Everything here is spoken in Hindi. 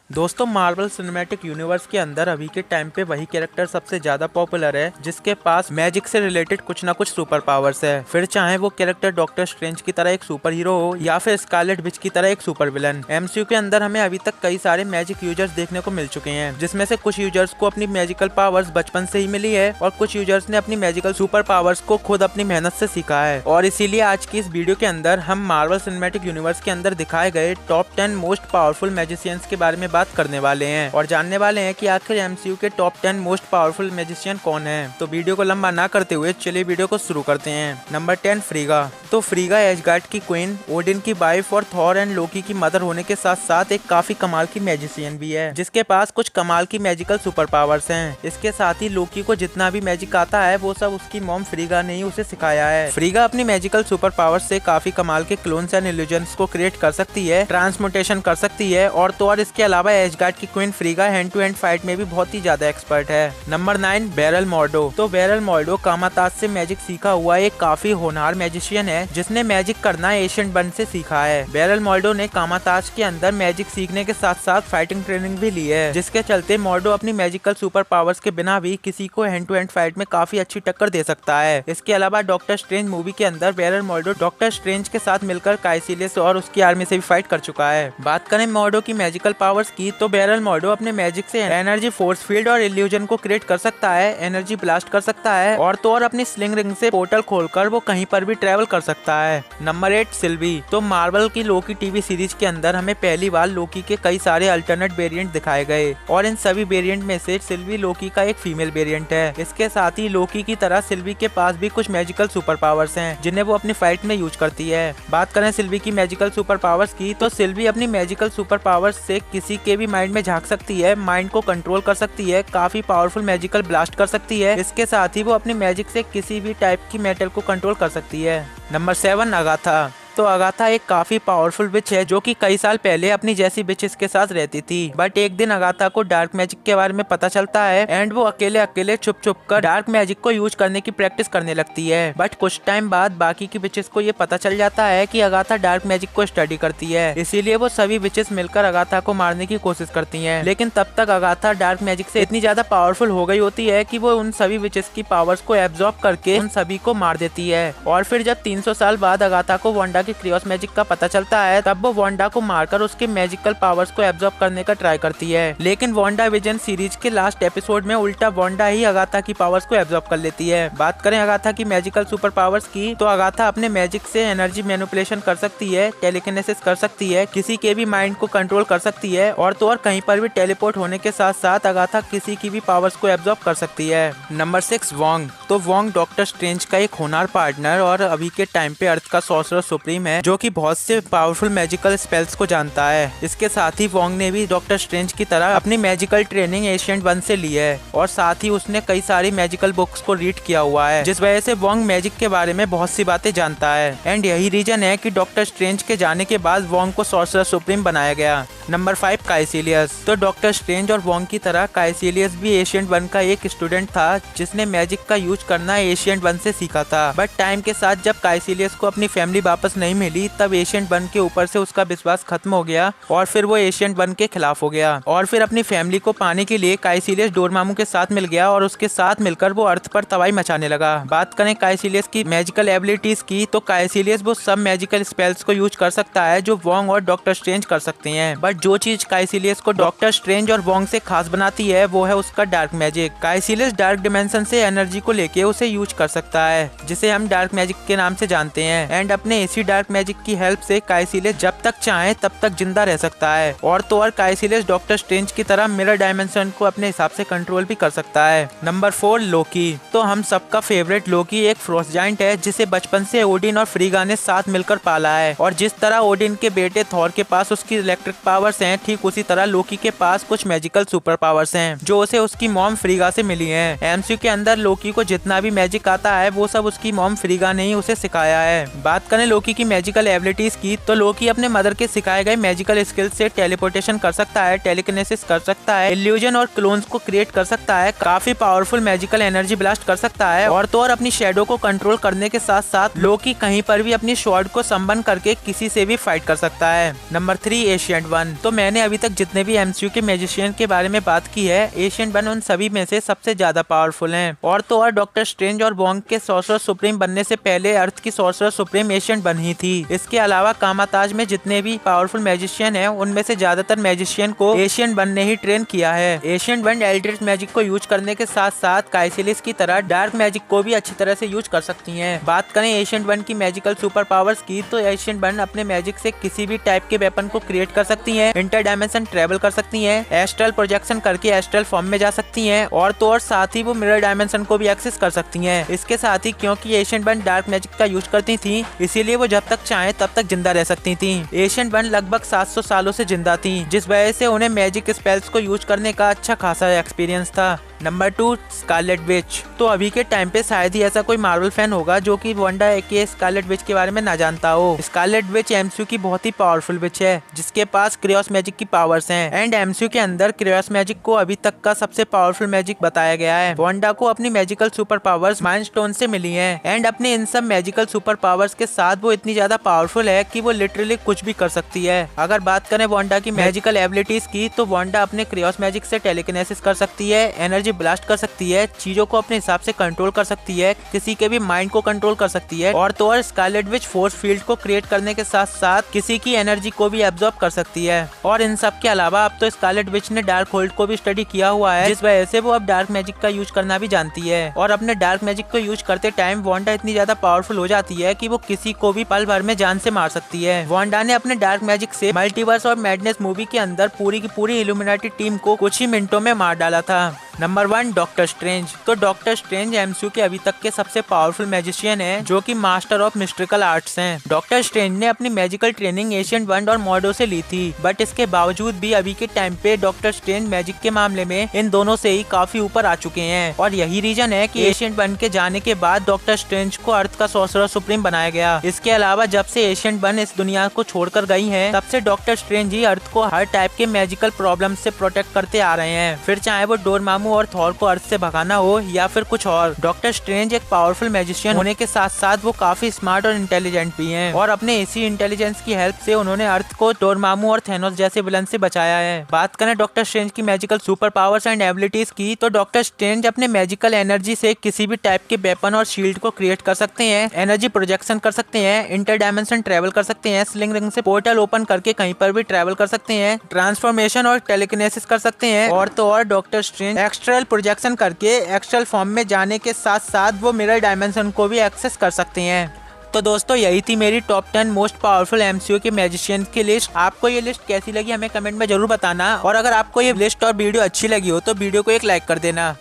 दोस्तों मार्वल सिनेमैटिक यूनिवर्स के अंदर अभी के टाइम पे वही कैरेक्टर सबसे ज्यादा पॉपुलर है जिसके पास मैजिक से रिलेटेड कुछ ना कुछ सुपर पावर्स है। फिर चाहे वो कैरेक्टर डॉक्टर स्ट्रेंज की तरह एक सुपर हीरो हो या फिर स्कारलेट विच की तरह एक सुपर विलन। एमसीयू के अंदर हमें अभी तक कई सारे मैजिक यूजर्स देखने को मिल चुके हैं, जिसमें से कुछ यूजर्स को अपनी मैजिकल पावर्स बचपन से ही मिली है और कुछ यूजर्स ने अपनी मैजिकल सुपर पावर्स को खुद अपनी मेहनत से सीखा है। और इसीलिए आज की इस वीडियो के अंदर हम मार्वल सिनेमैटिक यूनिवर्स के अंदर दिखाए गए टॉप 10 मोस्ट पावरफुल मैजिशियंस के बारे में बात करने वाले हैं और जानने वाले हैं कि आखिर एमसीयू के टॉप 10 मोस्ट पावरफुल मैजिशियन कौन है। तो वीडियो को लंबा ना करते हुए चलिए वीडियो को शुरू करते हैं। Number 10 Frigga. तो फ्रीगा एसगार्ड की क्वीन, ओडिन की वाइफ और थॉर एंड लोकी की मदर होने के साथ साथ एक काफी कमाल की मैजिशियन भी है जिसके पास कुछ कमाल की मैजिकल सुपर पावर्स हैं। इसके साथ ही लोकी को जितना भी मैजिक आता है वो सब उसकी मॉम फ्रीगा ने ही उसे सिखाया है। फ्रीगा अपनी मैजिकल सुपर पावर्स से काफी कमाल के क्लोन्स एंड इल्यूजन्स को क्रिएट कर सकती है, ट्रांसमुटेशन कर सकती है और इसके अलावा एसगार्ड की queen Frigga hand to hand fight में भी बहुत ही ज्यादा एक्सपर्ट है। Number 9 Baron Mordo. तो बैरल मॉर्डो कामाताज से मैजिक सीखा हुआ एक काफी होनहार मैजिशियन है जिसने मैजिक करना एशियंट वन से सीखा है। बैरल मॉर्डो ने कामाताज के अंदर मैजिक सीखने के साथ साथ फाइटिंग ट्रेनिंग भी ली है, जिसके चलते मॉर्डो अपनी मैजिकल सुपर पावर्स के बिना भी किसी को हैंड टू हैंड फाइट में काफी अच्छी टक्कर दे सकता है। इसके अलावा डॉक्टर स्ट्रेंज मूवी के अंदर बैरल मॉर्डो डॉक्टर स्ट्रेंज के साथ मिलकर काइसिलियस और उसकी आर्मी से भी फाइट कर चुका है। बात करें मॉर्डो की मैजिकल पावर्स की तो बैरल मॉर्डो अपने मैजिक से एनर्जी फोर्स फील्ड और इल्यूजन को क्रिएट कर सकता है, एनर्जी ब्लास्ट कर सकता है और अपनी स्लिंग रिंग से पोर्टल खोलकर वो कहीं पर भी ट्रेवल कर सकता है। नंबर 8 सिल्वी। तो मार्वल की लोकी टीवी सीरीज के अंदर हमें पहली बार लोकी के कई सारे अल्टरनेट वेरिएंट दिखाए गए और इन सभी वेरिएंट में से सिल्वी लोकी का एक फीमेल वेरिएंट है। इसके साथ ही लोकी की तरह सिल्वी के पास भी कुछ मैजिकल सुपर पावर्स हैं जिन्हें वो अपनी फाइट में यूज करती है। बात करें सिल्वी की मैजिकल सुपर पावर्स की तो सिल्वी अपनी मैजिकल सुपर पावर्स से किसी के भी माइंड में झांक सकती है, माइंड को कंट्रोल कर सकती है, काफी पावरफुल मैजिकल ब्लास्ट कर सकती है। इसके साथ ही वो अपनी मैजिक से किसी भी टाइप की मेटल को कंट्रोल कर सकती है। Number 7 Agatha. तो अगाथा एक काफी पावरफुल विच है जो कि कई साल पहले अपनी जैसी विचेस के साथ रहती थी, बट एक दिन अगाथा को डार्क मैजिक के बारे में पता चलता है एंड वो अकेले अकेले छुप छुप कर डार्क मैजिक को यूज करने की प्रैक्टिस करने लगती है। बट कुछ टाइम बाद बाकी की विचेस को ये पता चल जाता है कि अगाथा डार्क मैजिक को स्टडी करती है, इसीलिए वो सभी विचेस मिलकर अगाथा को मारने की कोशिश करती है। लेकिन तब तक अगाथा डार्क मैजिक से इतनी ज्यादा पावरफुल हो गई होती है कि वो उन सभी विचेस की पावर्स को एब्जॉर्ब करके उन सभी को मार देती है। और फिर जब 300 साल बाद अगाथा को वांडा के क्रियोस मैजिक का पता चलता है तब वो वांडा को मारकर उसके मैजिकल पावर्स को एब्जॉर्ब करने का ट्राई करती है। लेकिन वांडा विजन सीरीज के लास्ट एपिसोड में उल्टा वांडा ही अगाथा की पावर्स को एब्जॉर्ब कर लेती है। बात करें अगाथा की मैजिकल सुपर पावर्स की तो अगाथा अपने मैजिक से एनर्जी मैनिपुलेशन कर सकती है, टेलीकिनेसिस कर सकती है, किसी के भी माइंड को कंट्रोल कर सकती है और कहीं पर भी टेलीपोर्ट होने के साथ साथ अगाथा किसी की भी पावर्स को एब्जॉर्ब कर सकती है। Number 6 Wong. तो वोंग डॉक्टर स्ट्रेंज का एक होनहार पार्टनर और अभी के टाइम पे अर्थ का सॉर्सरर सुप्रीम है जो कि बहुत से पावरफुल मैजिकल स्पेल्स को जानता है। इसके साथ ही वोंग ने भी डॉक्टर स्ट्रेंज की तरह अपनी मैजिकल ट्रेनिंग एशियंट वन से ली है और साथ ही उसने कई सारी मैजिकल बुक्स को रीड किया हुआ है, जिस वजह से वोंग मैजिक के बारे में बहुत सी बातें जानता है एंड यही रीजन है कि डॉक्टर स्ट्रेंज के जाने के बाद वोंग को सॉर्सरर सुप्रीम बनाया गया। नंबर 5 काइसिलियस। तो डॉक्टर स्ट्रेंज और वोंग की तरह काइसिलियस भी एशियंट वन का एक स्टूडेंट था जिसने मैजिक का यूज करना एशियंट वन से सीखा था। बट टाइम के साथ जब काइसिलियस को अपनी फैमिली वापस नहीं मिली तब एशियंट वन के ऊपर से उसका विश्वास खत्म हो गया और फिर वो एशियंट वन के खिलाफ हो गया और फिर अपनी फैमिली को पाने के लिए काइसिलियस डोरमामू के साथ मिल गया और उसके साथ मिलकर वो अर्थ पर तबाही मचाने लगा। बात करें काइसिलियस की मैजिकल एबिलिटीज की तो काइसिलियस वो सब मैजिकल स्पेल्स को यूज कर सकता है जो वोंग और डॉक्टर स्ट्रेंज कर सकते हैं। बट जो चीज काइसिलियस को डॉक्टर स्ट्रेंज और वोंग से खास बनाती है वो है उसका डार्क मैजिक। काइसिलियस डार्क डिमेंशन से एनर्जी को लेके उसे यूज कर सकता है जिसे हम डार्क मैजिक के नाम से जानते हैं एंड अपने इसी डार्क मैजिक की हेल्प से काइसिलियस जब तक चाहे तब तक जिंदा रह सकता है और काइसिलियस डॉक्टर स्ट्रेंज की तरह मिरर डायमेंशन को अपने हिसाब से कंट्रोल भी कर सकता है। नंबर 4 लोकी। तो हम सबका फेवरेट लोकी एक फ्रोस्ट जायंट है जिसे बचपन से ओडिन और फ्रीगा ने साथ मिलकर पाला है और जिस तरह ओडिन के बेटे थॉर के पास उसकी इलेक्ट्रिक पावर्स हैं, ठीक उसी तरह लोकी के पास कुछ मैजिकल सुपर पावर्स हैं जो उसे उसकी मॉम फ्रीगा से मिली हैं। एमसीयू के अंदर लोकी को जितना भी मैजिक आता है वो सब उसकी मॉम फ्रीगा ने ही उसे सिखाया है। बात करें लोकी की मैजिकल एबिलिटीज की तो लोकी अपने मदर के सिखाए गए मैजिकल स्किल्स से टेलीपोर्टेशन कर सकता है, टेलीकिनेसिस कर सकता है, इल्यूजन और क्लोन्स को क्रिएट कर सकता है, काफी पावरफुल मैजिकल एनर्जी ब्लास्ट कर सकता है और तो और अपनी शेडो को कंट्रोल करने के साथ साथ लोकी कहीं पर भी अपनी स्वॉर्ड को संबन करके किसी से भी फाइट कर सकता है। Number 3 ancient one. तो मैंने अभी तक जितने भी एमसीयू के मैजिशियन के बारे में बात की है, एशिएंट वन उन सभी में से सबसे ज्यादा पावरफुल हैं और तो और डॉक्टर स्ट्रेंज और वोंग के सॉर्सरर सुप्रीम बनने से पहले अर्थ की सॉर्सरर सुप्रीम एशिएंट बन ही थी। इसके अलावा कामाताज में जितने भी पावरफुल मैजिशियन हैं उनमें से ज्यादातर मैजिशियन को एशिएंट वन ने ही ट्रेन किया है। एशिएंट वन एल्ड्रिच मैजिक को यूज करने के साथ साथ काइसिलिस की तरह डार्क मैजिक को भी अच्छी तरह से यूज कर सकती हैं। बात करें एशिएंट वन की मैजिकल सुपर पावर्स की तो एशिएंट वन अपने मैजिक से किसी भी टाइप के वेपन को क्रिएट कर सकती हैं, इंटर डायमेंशन ट्रेवल कर सकती हैं, एस्ट्रल प्रोजेक्शन करके एस्ट्रल फॉर्म में जा सकती हैं और तो और साथ ही वो मिरर डायमेंशन को भी एक्सेस कर सकती हैं। इसके साथ ही क्योंकि एशिएंट वन डार्क मैजिक का यूज करती थी इसीलिए वो जब तक चाहे तब तक जिंदा रह सकती थी। एशिएंट वन लगभग 700 सालों से जिंदा थी जिस वजह से उन्हें मैजिक स्पेल्स को यूज करने का अच्छा खासा एक्सपीरियंस था। Number 2 Scarlet Witch. तो अभी के टाइम पे शायद ही ऐसा कोई मार्वल फैन होगा जो कि वांडा एके स्कारलेट विच के बारे में ना जानता हो। स्कारलेट विच एमसीयू की बहुत ही पावरफुल विच है जिसके पास क्रियोस मैजिक की पावर्स हैं एंड एमसीयू के अंदर क्रियोस मैजिक को अभी तक का सबसे पावरफुल मैजिक बताया गया है। वांडा को अपनी magical super powers mind stone से मिली हैं एंड अपने इन सब मैजिकल सुपर पावर्स के साथ वो इतनी ज्यादा पावरफुल है कि वो लिटरली कुछ भी कर सकती है। अगर बात करें वांडा की मैजिकल एबिलिटीज की तो वांडा अपने क्रियोस मैजिक से टेलीकिनेसिस कर सकती है, एनर्जी ब्लास्ट कर सकती है, चीजों को अपने हिसाब से कंट्रोल कर सकती है, किसी के भी माइंड को कंट्रोल कर सकती है और तो और स्कारलेट विच फोर्स फील्ड को क्रिएट करने के साथ साथ किसी की एनर्जी को भी एब्जॉर्ब कर सकती है। और इन सब के अलावा अब तो स्कारलेट विच ने डार्क होल्ड को भी स्टडी किया हुआ है जिस वजह से वो अब डार्क मैजिक का यूज करना भी जानती है और अपने डार्क मैजिक को यूज करते टाइम वांडा इतनी ज्यादा पावरफुल हो जाती है कि वो किसी को भी पल भर में जान से मार सकती है। वांडा ने अपने डार्क मैजिक से मल्टीवर्स और मैडनेस मूवी के अंदर पूरी की पूरी इल्यूमिनाटी टीम को कुछ ही मिनटों में मार डाला था। Number 1 doctor strange. तो डॉक्टर स्ट्रेंज एमसीयू के अभी तक के सबसे पावरफुल मैजिशियन हैं जो कि मास्टर ऑफ मिस्ट्रिकल आर्ट्स हैं। डॉक्टर स्ट्रेंज ने अपनी मैजिकल ट्रेनिंग एशिएंट वन और मॉर्डो से ली थी बट इसके बावजूद भी अभी के टाइम पे डॉक्टर स्ट्रेंज मैजिक के मामले में इन दोनों से ही काफी ऊपर आ चुके हैं और यही रीजन है कि एशिएंट वन के जाने के बाद डॉक्टर स्ट्रेंज को अर्थ का सॉर्सरर सुप्रीम बनाया गया। इसके अलावा जब से एशिएंट वन इस दुनिया को छोड़कर गई है तब से डॉक्टर स्ट्रेंज ही अर्थ को हर टाइप के मैजिकल प्रॉब्लम से प्रोटेक्ट करते आ रहे हैं, फिर चाहे वो डोरमामू और थॉर को अर्थ से भगाना हो या फिर कुछ और। डॉक्टर स्ट्रेंज एक पावरफुल मैजिशियन होने के साथ साथ वो काफी स्मार्ट और इंटेलिजेंट भी हैं और अपने इसी इंटेलिजेंस की हेल्प से उन्होंने अर्थ को डोरमामू और थेनोस जैसे विलन से बचाया है। बात करें डॉक्टर स्ट्रेंज की magical super powers and abilities की तो डॉक्टर स्ट्रेंज अपने मैजिकल एनर्जी से किसी भी टाइप के वेपन और शील्ड को क्रिएट कर सकते हैं, एनर्जी प्रोजेक्शन कर सकते हैं, इंटर डायमेंशन ट्रेवल कर सकते हैं, स्लिंग रिंग से पोर्टल ओपन करके कहीं पर भी ट्रेवल कर सकते हैं, ट्रांसफॉर्मेशन और टेलीकिनेसिस कर सकते हैं और तो और डॉक्टर स्ट्रेंज एक्स्ट्रल प्रोजेक्शन करके एक्स्ट्रल फॉर्म में जाने के साथ साथ वो मिरर डायमेंशन को भी एक्सेस कर सकते हैं। तो दोस्तों यही थी मेरी टॉप 10 मोस्ट पावरफुल एमसीयू के मैजिशियन की लिस्ट। आपको ये लिस्ट कैसी लगी हमें कमेंट में जरूर बताना और अगर आपको ये लिस्ट और वीडियो अच्छी लगी हो तो वीडियो को एक लाइक कर देना।